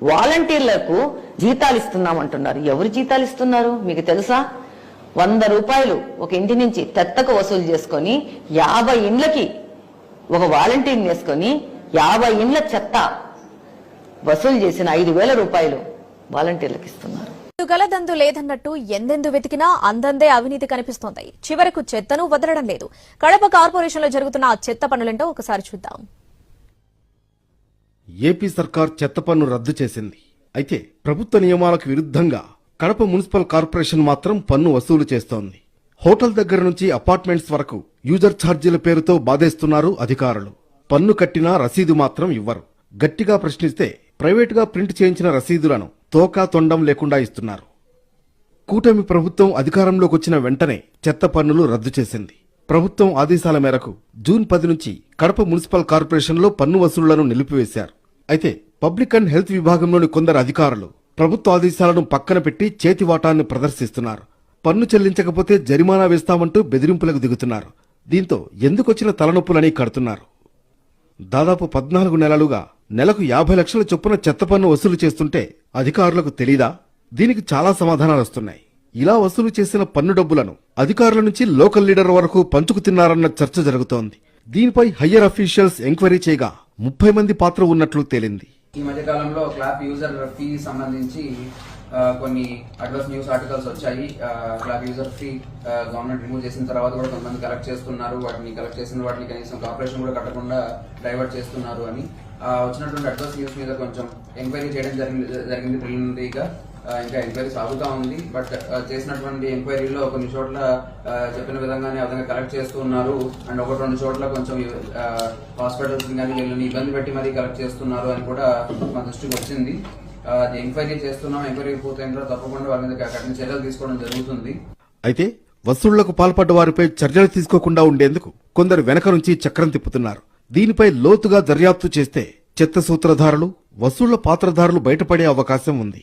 వాలంటీర్లకు జీతాలు ఇస్తున్నామంటున్నారు. ఎవరు జీతాలు ఇస్తున్నారు మీకు తెలుసా? 100 రూపాయలు ఒక ఇంటి నుంచి తెత్తకు వసూలు చేసుకొని 50 ఇండ్లకి ఒక వాలంటీర్ని వేసుకొని 50 ఇండ్ల చెత్త వసూలు చేసిన 5,000 రూపాయలు వాలంటీర్లకు ఇస్తున్నారు. గలదందు లేదన్నట్టు ఎందెందు వెతికినా అందందే అవినీతి కనిపిస్తోంది. చివరకు చెత్తను వదలడం లేదు. కడప కార్పొరేషన్ లో జరుగుతున్న ఆ చెత్త పనులేంటో ఒకసారి చూద్దాం. ఏపీ సర్కార్ చెత్త పన్ను రద్దు చేసింది. అయితే ప్రభుత్వ నియమాలకు విరుద్ధంగా కడప మున్సిపల్ కార్పొరేషన్ మాత్రం పన్ను వసూలు చేస్తోంది. హోటల్ దగ్గర నుంచి అపార్ట్మెంట్స్ వరకు యూజర్ ఛార్జీల పేరుతో బాధేస్తున్నారు అధికారులు. పన్ను కట్టినా రసీదు మాత్రం ఇవ్వరు. గట్టిగా ప్రశ్నిస్తే ప్రైవేటుగా ప్రింట్ చేయించిన రసీదులను తోకా తొండం లేకుండా ఇస్తున్నారు. కూటమి ప్రభుత్వం అధికారంలోకి వచ్చిన వెంటనే చెత్త పన్నులు రద్దు చేసింది. ప్రభుత్వం ఆదేశాల మేరకు జూన్ 10 నుంచి కడప మున్సిపల్ కార్పొరేషన్లో పన్ను వసూళ్లను నిలిపివేశారు. అయితే పబ్లిక్ అండ్ హెల్త్ విభాగంలోని కొందరు అధికారులు ప్రభుత్వ ఆదేశాలను పక్కన పెట్టి చేతివాటాన్ని ప్రదర్శిస్తున్నారు. పన్ను చెల్లించకపోతే జరిమానా వేస్తామంటూ బెదిరింపులకు దిగుతున్నారు. దీంతో ఎందుకొచ్చిన తలనొప్పులని కడుతున్నారు. దాదాపు 14 నెలలుగా నెలకు 50 లక్షల చొప్పున చెత్త పన్ను వసూలు చేస్తుంటే అధికారులకు తెలీదా? దీనికి చాలా సమాధానాలు వస్తున్నాయి. ఇలా వసూలు చేసిన పన్ను డబ్బులను అధికారుల నుంచి లోకల్ లీడర్ వరకు పంచుకు తిన్నారన్న చర్చ జరుగుతోంది. దీనిపై హయ్యర్ అఫీషియల్స్ ఎంక్వైరీ చేయగా 30 మంది పాత్ర ఉన్నట్లు తేలింది. ఈ మధ్య కాలంలో క్లాప్ యూజర్ ఫీ సంబంధించి కొన్ని అడ్వర్స్ న్యూస్ ఆర్టికల్స్ వచ్చాయి. Clap user fee government remove చేసిన తర్వాత కూడా కొంతమంది కలెక్ట్ చేస్తున్నారు. కలెక్ట్ చేసిన వాటిని కనీసం కార్పొరేషన్ కూడా కట్టకుండా డైవర్ట్ చేస్తున్నారు అని వచ్చినటువంటి అడ్వర్స్ న్యూస్ మీద కొంచెం ఎంక్వైరీ చేయడం జరిగింది ప్రిలిమినరీగా. ఇంకా ఎంక్వైరీ సాగుతూ ఉంది. బట్ చేసినటువంటి ఎంక్వైరీలో కొన్ని చోట్ల చెప్పిన విధంగానే విధంగా కలెక్ట్ చేస్తున్నారు. అండ్ 1-2 చోట్ల కొంచెం హాస్పిటల్స్ కానీ వీళ్ళని ఇబ్బంది పెట్టి మరీ కలెక్ట్ చేస్తున్నారు అని కూడా మా దృష్టికి వచ్చింది. ఎంక్వైరీ చేస్తున్నాం. ఎంక్వైరీ పూర్తయిన తర్వాత తప్పకుండా వాళ్ళ మీద కఠిన చర్యలు తీసుకోవడం జరుగుతుంది. అయితే వసూళ్లకు పాల్పడ్డ వారిపై చర్యలు తీసుకోకుండా ఉండేందుకు కొందరు వెనక నుంచి చక్రం తిప్పుతున్నారు. దీనిపై లోతుగా దర్యాప్తు చేస్తే చెత్త సూత్రధారులు, వసూళ్ల పాత్రధారులు బయటపడే అవకాశం ఉంది.